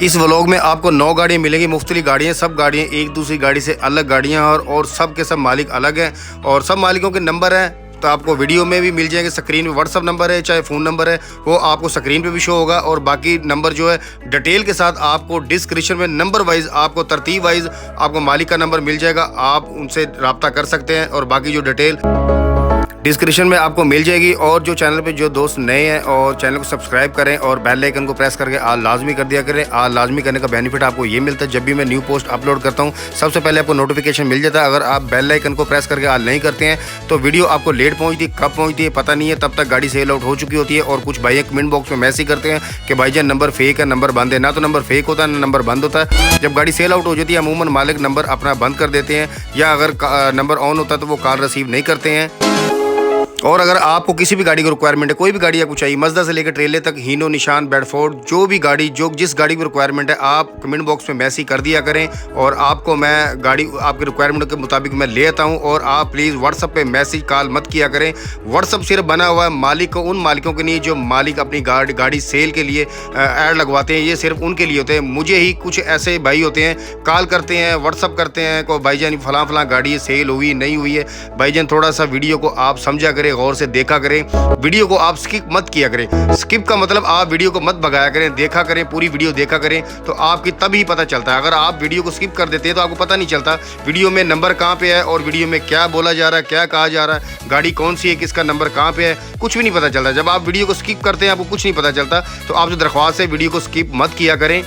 इस व्लॉग में आपको 9 गाड़ियाँ मिलेंगी, मुख्तलिफ गाड़ियाँ, सब गाड़ियाँ एक दूसरी गाड़ी से अलग गाड़ियाँ और सब के सब मालिक अलग हैं और सब मालिकों के नंबर हैं। तो आपको वीडियो में भी मिल जाएंगे, स्क्रीन पे व्हाट्सअप नंबर है चाहे फ़ोन नंबर है वो आपको स्क्रीन पे भी शो होगा और बाकी नंबर जो है डिटेल के साथ आपको डिस्क्रिप्शन में नंबर वाइज आपको तरतीब वाइज आपको मालिक का नंबर मिल जाएगा, आप उनसे रब्ता कर सकते हैं और बाकी जो डिटेल डिस्क्रिप्शन में आपको मिल जाएगी। और जो चैनल पे जो दोस्त नए हैं और चैनल को सब्सक्राइब करें और बेल आइकन को प्रेस करके आल लाजमी कर दिया करें। आल लाजमी करने का बेनिफिट आपको ये मिलता है, जब भी मैं न्यू पोस्ट अपलोड करता हूँ सबसे पहले आपको नोटिफिकेशन मिल जाता है। अगर आप बेल आइकन को प्रेस करके आल नहीं करते हैं तो वीडियो आपको लेट पहुँचती है, कब पहुँचती है पता नहीं है, तब तक गाड़ी सेल आउट हो चुकी होती है। और कुछ भाई कमेंट बॉक्स में मैसेज करते हैं कि भाईजान नंबर फेक है, नंबर बंद है। ना तो नंबर फेक होता है ना नंबर बंद होता है। जब गाड़ी सेल आउट हो जाती है अमूमन मालिक नंबर अपना बंद कर देते हैं या अगर नंबर ऑन होता है तो वो कॉल रिसीव नहीं करते हैं। और अगर आपको किसी भी गाड़ी की रिक्वायरमेंट है, कोई भी गाड़ी आपको चाहिए, मज़दा से लेकर ट्रेलर तक, हीनो, निशान, बेडफोर्ड, जो भी गाड़ी जो जिस गाड़ी की रिक्वायरमेंट है आप कमेंट बॉक्स में मैसेज कर दिया करें और आपको मैं गाड़ी आपकी रिक्वायरमेंट के मुताबिक मैं ले आता हूं। और आप प्लीज़ व्हाट्सअप पे मैसेज कॉल मत किया करें। व्हाट्सअप सिर्फ बना हुआ है मालिक को, उन मालिकों के लिए जो मालिक अपनी गाड़ी सेल के लिए ऐड लगवाते हैं, ये सिर्फ उनके लिए होते हैं। मुझे ही कुछ ऐसे भाई होते हैं कॉल करते हैं, व्हाट्सअप करते हैं को भाईजान फलां गाड़ी सेल हुई नहीं हुई है। भाईजान थोड़ा सा वीडियो को आप समझा करें, गौर से देखा करें, वीडियो को आप स्किप मत किया करें। स्किप का मतलब आप वीडियो को मत भगाया करें, देखा करें, पूरी वीडियो देखा करें तो आपकी तभी पता चलता है। अगर आप वीडियो को स्किप कर देते हैं तो आपको पता नहीं चलता वीडियो में नंबर कहां पे है और वीडियो में क्या बोला जा रहा है, क्या कहा जा रहा है, गाड़ी कौन सी है, किसका नंबर कहां पे है, कुछ भी नहीं पता चलता। जब आप वीडियो को स्किप करते हैं आपको कुछ नहीं पता चलता। तो आपसे दरख्वास्त है वीडियो को स्किप मत किया करें।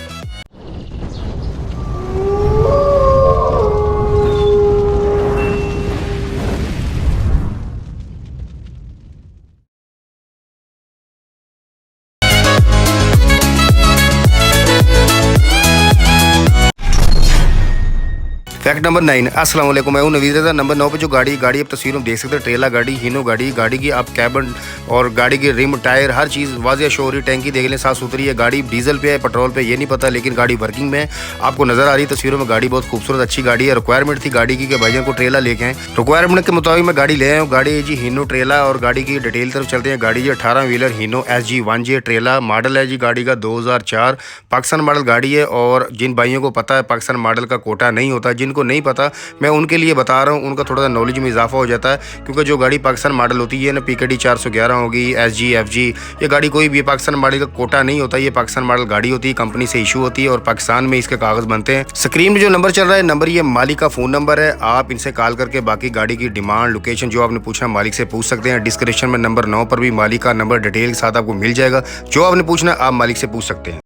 Fact number 9। अस्सलाम वालेकुम, मैं हूं नवीद रज़ा। नंबर 9 पे जो गाड़ी आप तस्वीरों में देख सकते हैं, ट्रेला गाड़ी, हीनो गाड़ी की आप कैबन और गाड़ी की रिम, टायर, हर चीज़ वाज़िया शो हो रही। टैंकी देख लें साफ़ सुथरी है। गाड़ी डीजल पे है, पेट्रोल पे ये नहीं पता, लेकिन गाड़ी वर्किंग में है, आपको नज़र आ रही है तस्वीरों में। गाड़ी बहुत खूबसूरत अच्छी गाड़ी है। रिक्वायरमेंट थी गाड़ी की कि भाईजान को ट्रेला लेके आएँ, रिक्वायरमेंट के मुताबिक मैं गाड़ी ले आया हूँ। गाड़ी जी हीनो ट्रेला और गाड़ी की डिटेल तरफ चलते हैं। गाड़ी जी 18 व्हीलर हीनो SG1J ट्रेला मॉडल है जी। गाड़ी का 2004 पाकिस्तान मॉडल गाड़ी है। और जिन भाइयों को पता है पाकिस्तान मॉडल का कोटा नहीं होता, जिनको नहीं पता मैं उनके लिए बता रहा हूँ, उनका थोड़ा सा नॉलेज में इजाफा हो जाता है। क्योंकि जो गाड़ी पाकिस्तान मॉडल होती है ना, PKD 411 होगी, SG FG, ये गाड़ी कोई भी पाकिस्तान मॉडल का कोटा नहीं होता। ये पाकिस्तान मॉडल गाड़ी होती है, कंपनी से इशू होती है और पाकिस्तान में इसके कागज़ बनते हैं। स्क्रीन में जो नंबर चल रहा है, नंबर ये मालिक का फ़ोन नंबर है। आप इनसे कॉल करके बाकी गाड़ी की डिमांड, लोकेशन जो आपने पूछना मालिक से पूछ सकते हैं। डिस्क्रिप्शन में नंबर 9 पर भी मालिक का नंबर डिटेल के साथ आपको मिल जाएगा। जो आपने पूछना आप मालिक से पूछ सकते हैं।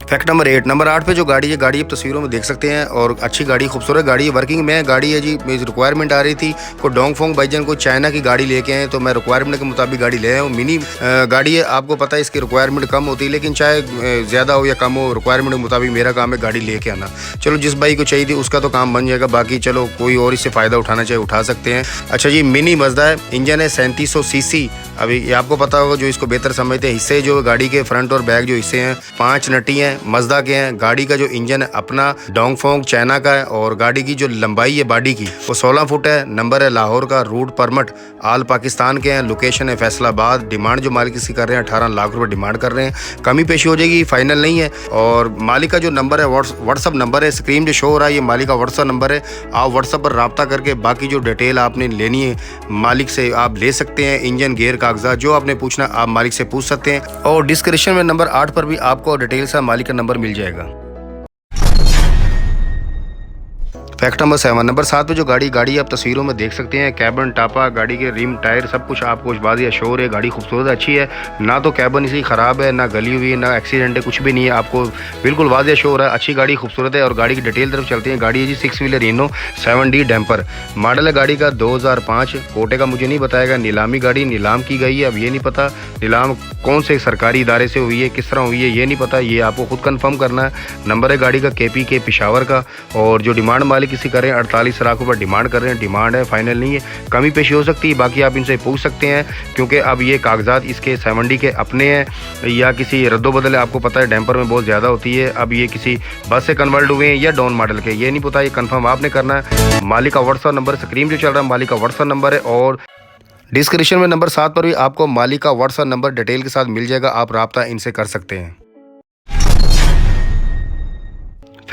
Fact number 8। नंबर 8 पे जो गाड़ी है, गाड़ी आप तस्वीरों में देख सकते हैं और अच्छी गाड़ी, खूबसूरत गाड़ी है, वर्किंग में गाड़ी है जी। मेरी रिक्वायरमेंट आ रही थी को डोंगफोंग भाईजान को चाइना की गाड़ी लेके आए, तो मैं रिक्वायरमेंट के मुताबिक गाड़ी ले आया हूँ। मिनी गाड़ी है, आपको पता है इसकी रिक्वायरमेंट कम होती है, लेकिन चाहे ज़्यादा हो या कम हो, रिक्वायरमेंट के मुताबिक मेरा काम है गाड़ी लेके आना। चलो जिस भाई को चाहिए थी उसका तो काम बन जाएगा, बाकी चलो कोई और इससे फ़ायदा उठाना चाहे उठा सकते हैं। अच्छा जी, मिनी मज़दा है, इंजन है 3700 CC। अभी ये आपको पता होगा, जो इसको बेहतर समझते हैं। हिस्से जो गाड़ी के फ्रंट और बैक जो हिस्से हैं 5 नटी हैं, मज़दा के हैं। गाड़ी का जो इंजन है अपना डोंगफोंग चाइना का है और गाड़ी की जो लंबाई है बॉडी की वो 16 फुट है। नंबर है लाहौर का, रूट परमिट आल पाकिस्तान के हैं, लोकेशन है फैसलाबाद। डिमांड जो मालिक इसकी कर रहे हैं 18 लाख रुपए डिमांड कर रहे हैं। कमी पेशी हो जाएगी, फाइनल नहीं है। और मालिक का जो नंबर है व्हाट्सअप नंबर है, स्क्रीन जो शो हो रहा है ये मालिक का व्हाट्सअप नंबर है। आप व्हाट्सअप पर रब्ता करके बाकी जो डिटेल आपने लेनी है मालिक से आप ले सकते हैं। इंजन, गेयर, कागजात जो आपने पूछना आप मालिक से पूछ सकते हैं। और डिस्क्रिप्शन में नंबर 8 पर भी आपको डिटेल से मालिक का नंबर मिल जाएगा। Fact number 7। नंबर 7 पे जो गाड़ी आप तस्वीरों में देख सकते हैं, कैबन, टापा, गाड़ी के रिम, टायर सब कुछ आपको वाज़िया शोर है। गाड़ी खूबसूरत अच्छी है, ना तो कैबन इसी ख़राब है, ना गली हुई है, ना एक्सीडेंट है, कुछ भी नहीं है। आपको बिल्कुल वाज़िया शोर है, अच्छी गाड़ी खूबसूरत है। और गाड़ी की डिटेल तरफ चलते हैं। गाड़ी है जी 6 व्हीलर हीनो 7D डैम्पर मॉडल है गाड़ी का 2005। कोटे का मुझे नहीं बताएगा, नीलामी गाड़ी नीलाम की गई है। अब ये नहीं पता नीलाम कौन से सरकारी इदारे से हुई है, किस तरह हुई है ये नहीं पता, ये आपको खुद कंफर्म करना है। नंबर है गाड़ी का KP के पेशावर का। और जो डिमांड मालिक किसी कर रहे हैं 48 लाख रुपये डिमांड कर रहे हैं। डिमांड है, फाइनल नहीं है, कमी पेशी हो सकती है, बाकी आप इनसे पूछ सकते हैं। क्योंकि अब ये कागजात इसके 7D के अपने हैं या किसी रद्दोबदल, आपको पता है डैम्पर में बहुत ज़्यादा होती है। अब ये किसी बस से कन्वर्ट हुए हैं या डाउन मॉडल के, ये नहीं पता, ये कंफर्म आपने करना है। मालिक का व्हाट्सअप नंबर स्क्रीन जो चल रहा है मालिक का व्हाट्सअप नंबर है। और डिस्क्रिप्शन में नंबर 7 पर भी आपको मालिक का व्हाट्सअप नंबर डिटेल के साथ मिल जाएगा, आप रब्ता इनसे कर सकते हैं।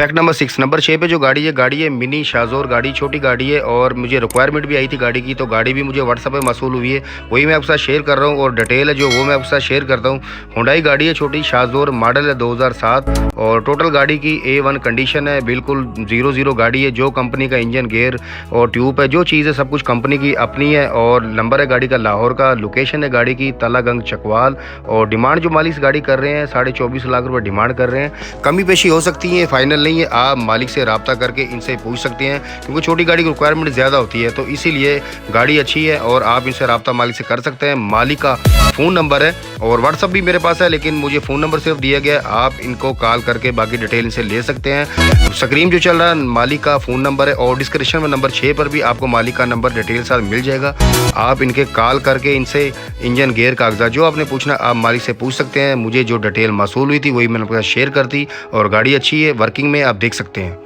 फैक्ट नंबर 6, नंबर 6 पे जो गाड़ी है मिनी शाजोर गाड़ी, छोटी गाड़ी है और मुझे रिक्वायरमेंट भी आई थी गाड़ी की, तो गाड़ी भी मुझे व्हाट्सएप पे मौसूल हुई है, वही मैं आपके साथ शेयर कर रहा हूँ और डिटेल है जो वो मैं आपके साथ शेयर करता हूँ। हुंडई गाड़ी है छोटी शाजोर, मॉडल है 2007 और टोटल गाड़ी की A1 कंडीशन है, बिल्कुल 00 गाड़ी है। जो कंपनी का इंजन गेयर और ट्यूब है, जो चीज़ है सब कुछ कंपनी की अपनी है और नंबर है गाड़ी का लाहौर का, लोकेशन है गाड़ी की तलागंग चकवाल और डिमांड जो मालिक इस गाड़ी कर रहे हैं 24.5 लाख रुपये डिमांड कर रहे हैं। कमी पेशी हो सकती है, फाइनल नहीं है, आप मालिक से रब्ता करके इनसे पूछ सकते हैं क्योंकि छोटी गाड़ी की रिक्वायरमेंट ज़्यादा होती है, तो इसीलिए गाड़ी अच्छी है और आप इनसे रब्ता मालिक से कर सकते हैं। मालिक का फ़ोन नंबर है और व्हाट्सअप भी मेरे पास है, लेकिन मुझे फ़ोन नंबर सिर्फ दिया गया है, आप इनको कॉल करके बाकी डिटेल इनसे ले सकते हैं। स्क्रीन जो चल रहा है मालिक का फ़ोन नंबर है और डिस्क्रिप्शन में नंबर 6 पर भी आपको मालिक का नंबर डिटेल साथ मिल जाएगा। आप इनके कॉल करके इनसे इंजन गेयर कागजात जो आपने पूछना आप मालिक से पूछ सकते हैं। मुझे जो डिटेल मौसूल हुई थी वही मैंने आपके साथ शेयर कर दी और गाड़ी अच्छी है, वर्किंग में आप देख सकते हैं।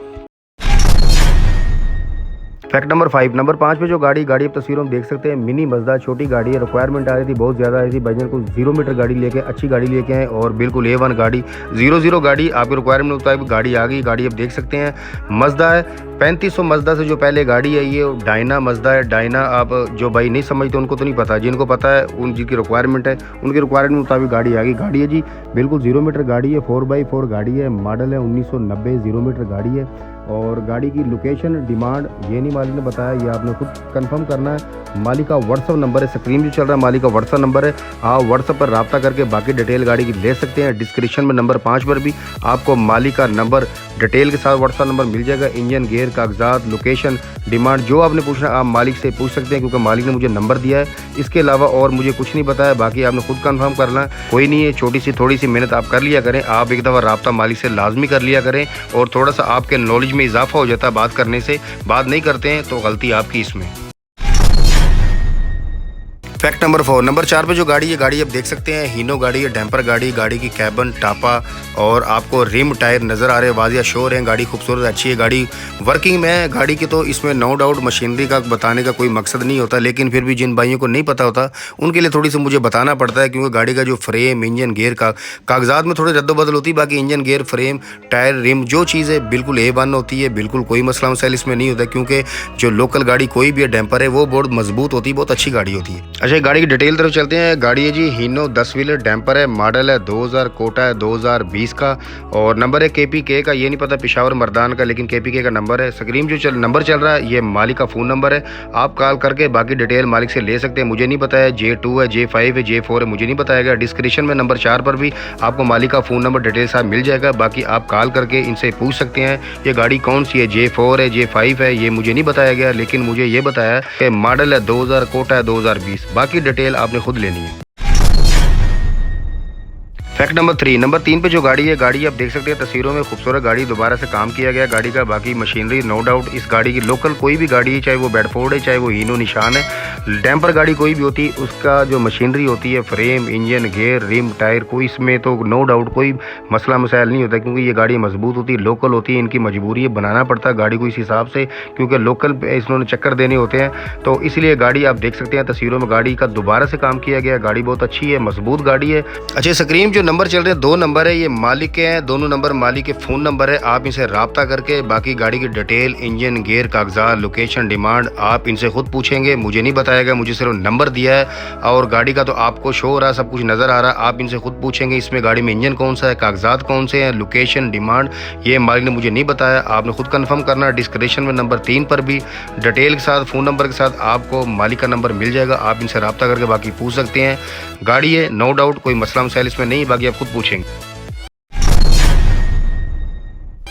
फैक्ट नंबर 5, नंबर 5 पे जो गाड़ी आप तस्वीरों में देख सकते हैं मिनी मजदा, छोटी गाड़ी है। रिक्वायरमेंट आ रही थी, बहुत ज़्यादा आ रही थी, भाईजान को 0 मीटर गाड़ी लेके अच्छी गाड़ी लेके आए और बिल्कुल A1 गाड़ी 00 गाड़ी आपकी रिक्वायरमेंट मुताबिक गाड़ी आ गई। गाड़ी आप देख सकते हैं मजदा है 3500 मजदा से जो पहले गाड़ी है ये डायना मजदा है। डायना आप जो भाई नहीं समझते उनको तो नहीं पता, जिनको पता है उन जिनकी रिक्वायरमेंट है उनकी रिक्वायरमेंट मुताबिक गाड़ी आ गई। गाड़ी है जी बिल्कुल 0 मीटर गाड़ी है, 4x4 गाड़ी है, मॉडल है 1990, 0 मीटर गाड़ी है और गाड़ी की लोकेशन डिमांड ये नहीं मालिक ने बताया, ये आपने खुद कंफर्म करना है। मालिक का व्हाट्सअप नंबर है, स्क्रीन जो चल रहा है मालिक का व्हाट्सअप नंबर है, आप व्हाट्सअप पर रब्ता करके बाकी डिटेल गाड़ी की ले सकते हैं। डिस्क्रिप्शन में नंबर 5 पर भी आपको मालिक का नंबर डिटेल के साथ व्हाट्सअप नंबर मिल जाएगा। इंजन गेयर कागजात लोकेशन डिमांड जो आपने पूछना आप मालिक से पूछ सकते हैं क्योंकि मालिक ने मुझे नंबर दिया है, इसके अलावा और मुझे कुछ नहीं बताया, बाकी आपने खुद कंफर्म करना है। कोई नहीं है, छोटी सी थोड़ी सी मेहनत आप कर लिया करें, आप एक दफ़ा रब्ता मालिक से लाजमी कर लिया करें और थोड़ा सा आपके नॉलेज में इजाफा हो जाता है बात करने से। बात नहीं करते हैं तो गलती आपकी इसमें। फैक्ट नंबर 4, नंबर 4 पे जो गाड़ी आप देख सकते हैं हीनो गाड़ी है, डैम्पर गाड़ी की कैबन टापा और आपको रिम टायर नज़र आ रहे हैं, वाजिया शोर हैं। गाड़ी खूबसूरत अच्छी है, गाड़ी वर्किंग में है गाड़ी की, तो इसमें नो डाउट मशीनरी का बताने का कोई मकसद नहीं होता, लेकिन फिर भी जिन भाइयों को नहीं पता होता उनके लिए थोड़ी सी मुझे बताना पड़ता है क्योंकि गाड़ी का जो फ्रेम इंजन गेयर का कागजात में थोड़ी रद्दोबदल होती है, बाकी engine gear frame tyre rim जो चीज़ है बिल्कुल A1 होती है, बिल्कुल कोई मसला मसाइल इसमें नहीं होता क्योंकि जो लोकल गाड़ी कोई भी डैम्पर है वो बहुत मजबूत होती है, बहुत अच्छी गाड़ी होती है। अच्छा गाड़ी की डिटेल तरफ चलते हैं। गाड़ी है जी हीनो 10 व्हीलर डैम्पर है, मॉडल है 2000, कोटा है 2020 का और नंबर है KPK का, ये नहीं पता पेशावर मर्दान का, लेकिन KPK का नंबर है। स्क्रीन जो नंबर चल रहा है ये मालिक का फ़ोन नंबर है, आप कॉल करके बाकी डिटेल मालिक से ले सकते हैं। मुझे नहीं पता है J2 है, J5 है, J4 है, मुझे नहीं बताया गया। डिस्क्रिप्शन में नंबर 4 पर भी आपको मालिक का फ़ोन नंबर डिटेल साथ मिल जाएगा, बाकी आप कॉल करके इनसे पूछ सकते हैं ये गाड़ी कौन सी है, J4 है, J5 है, ये मुझे नहीं बताया गया, लेकिन मुझे ये बताया कि मॉडल है 2000, कोटा है 2020, बाकी डिटेल आपने खुद लेनी है। फैक्ट नंबर 3, नंबर 3 पे जो गाड़ी आप देख सकते हैं तस्वीरों में, खूबसूरत गाड़ी, दोबारा से काम किया गया गाड़ी का, बाकी मशीनरी नो डाउट इस गाड़ी की लोकल कोई भी गाड़ी है, चाहे वो बेडफोर्ड है चाहे वो हीनो निशान है, डैम्पर गाड़ी कोई भी होती है उसका जो मशीनरी होती है frame engine gear rim tyre कोई इसमें तो नो डाउट कोई मसला मसाइल नहीं होता क्योंकि ये गाड़ी मजबूत होती है, लोकल होती है। इनकी मजबूरी है, बनाना पड़ता है गाड़ी को इस हिसाब से क्योंकि लोकल इन्होंने चक्कर देने होते हैं, तो इसलिए गाड़ी आप देख सकते हैं तस्वीरों में गाड़ी का दोबारा से काम किया गया। गाड़ी बहुत अच्छी है, मजबूत गाड़ी है। अच्छा स्क्रीन जो नंबर चल रहे हैं 2 नंबर है, ये मालिक के हैं, दोनों नंबर मालिक के फ़ोन नंबर है, आप इनसे रब्ता करके बाकी गाड़ी की डिटेल इंजन गेयर कागजात लोकेशन डिमांड आप इनसे खुद पूछेंगे। मुझे नहीं बताया गया, मुझे सिर्फ नंबर दिया है और गाड़ी का तो आपको शो हो रहा है, सब कुछ नज़र आ रहा है, आप इनसे खुद पूछेंगे इसमें गाड़ी में इंजन कौन सा है, कागजात कौन से हैं, लोकेशन डिमांड ये मालिक ने मुझे नहीं बताया, आपने खुद कंफर्म करना है। डिस्क्रिप्शन में नंबर 3 पर भी डिटेल के साथ फ़ोन नंबर के साथ आपको मालिक का नंबर मिल जाएगा, आप इनसे रब्ता करके बाकी पूछ सकते हैं। गाड़ी है नो डाउट कोई मसला मसाइल इसमें नहीं, बाकी आप खुद पूछेंगे।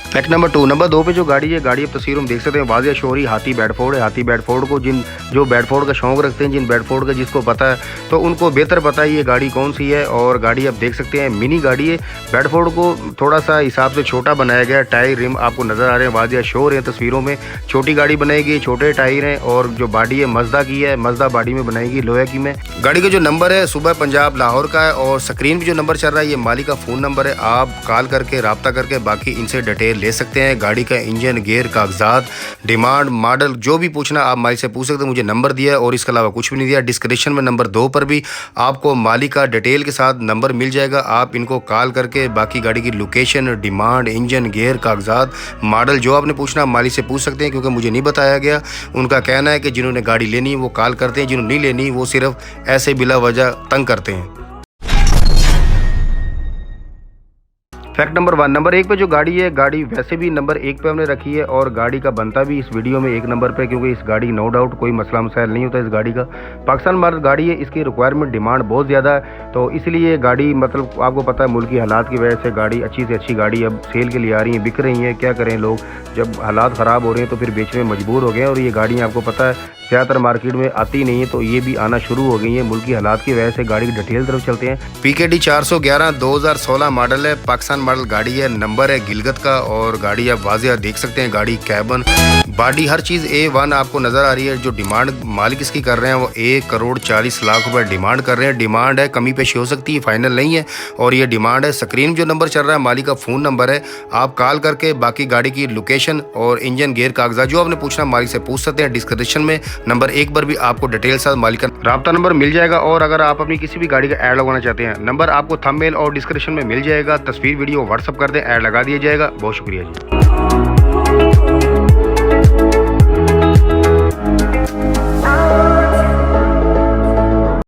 फैक्ट नंबर 2, नंबर 2 पे जो गाड़ी आप तस्वीरों में देख सकते हैं, वाजिया शोरी हाथी बेडफोर्ड है। हाथी बेडफोर्ड को जो बेडफोर्ड का शौक रखते हैं, जिन बेडफोर्ड का जिसको पता है तो उनको बेहतर पता है ये गाड़ी कौन सी है। और गाड़ी आप देख सकते हैं मिनी गाड़ी है, बेडफोर्ड को थोड़ा सा हिसाब से छोटा बनाया गया, टायर रिम आपको नज़र आ रहे हैं, वाजिया शोर है तस्वीरों में। छोटी गाड़ी बनाएगी, छोटे टायर हैं और जो बॉडी है मजदा की है, मजदा बॉडी में बनाएगी लोहे की में। गाड़ी का जो नंबर है सुबह पंजाब लाहौर का है और स्क्रीन पर जो नंबर चल रहा है ये मालिक का फ़ोन नंबर है, आप कॉल करके रब्ता करके बाकी इनसे डिटेल ले सकते हैं। गाड़ी का इंजन, गियर, कागजात, डिमांड, मॉडल जो भी पूछना आप मालिक से पूछ सकते हैं। मुझे नंबर दिया है और इसके अलावा कुछ भी नहीं दिया। डिस्क्रिप्शन में नंबर 2 पर भी आपको मालिक का डिटेल के साथ नंबर मिल जाएगा। आप इनको कॉल करके बाकी गाड़ी की लोकेशन, डिमांड, इंजन, गियर, कागजात, मॉडल जो आपने पूछना मालिक से पूछ सकते हैं, क्योंकि मुझे नहीं बताया गया। उनका कहना है कि जिन्होंने गाड़ी लेनी वो कॉल करते हैं, जिन्होंने नहीं लेनी वो सिर्फ ऐसे बिला वजह तंग करते हैं। फैक्ट नंबर 1, नंबर 1 पे जो गाड़ी है, गाड़ी वैसे भी नंबर 1 पे हमने रखी है और गाड़ी का बनता भी इस वीडियो में 1 नंबर पे, क्योंकि इस गाड़ी नो डाउट कोई मसला मसाइल नहीं होता इस गाड़ी का। पाकिस्तान मॉडल गाड़ी है, इसकी रिक्वायरमेंट डिमांड बहुत ज़्यादा है, तो इसलिए गाड़ी मतलब आपको पता है मुल्की हालात की वजह से गाड़ी अच्छी से अच्छी गाड़ी अब सेल के लिए आ रही है, बिक रही हैं। क्या करें, लोग जब हालात ख़राब हो रहे हैं तो फिर बेचने में मजबूर हो गए हैं और ये गाड़ियाँ आपको पता है ज़्यादातर मार्केट में आती नहीं है, तो ये भी आना शुरू हो गई है मुल्की हालात की वजह से। गाड़ी की डिटेल तरफ चलते हैं। PKD 411 2016 मॉडल है, पाकिस्तान मॉडल गाड़ी है, नंबर है गिलगत का और गाड़ी आप वाज़ेह देख सकते हैं। गाड़ी कैबन, बॉडी, हर चीज़ A1 आपको नज़र आ रही है। जो डिमांड मालिक इसकी कर रहे हैं वो 1,40,00,000 रुपये डिमांड कर रहे हैं। डिमांड है, कमी पेशी हो सकती है, फाइनल नहीं है और ये डिमांड है। स्क्रीन जो नंबर चल रहा है मालिक का फ़ोन नंबर है, आप कॉल करके बाकी गाड़ी की लोकेशन और इंजन, गियर, कागजात जो आपने पूछना मालिक से पूछ सकते हैं। डिस्क्रिप्शन में नंबर 1 पर भी आपको डिटेल साथ मालिक का राब्ता नंबर मिल जाएगा। और अगर आप अपनी किसी भी गाड़ी का ऐड लगवाना चाहते हैं, नंबर आपको थंबनेल और डिस्क्रिप्शन में मिल जाएगा। तस्वीर वीडियो व्हाट्सअप कर दें, ऐड लगा दिया जाएगा। बहुत शुक्रिया जी।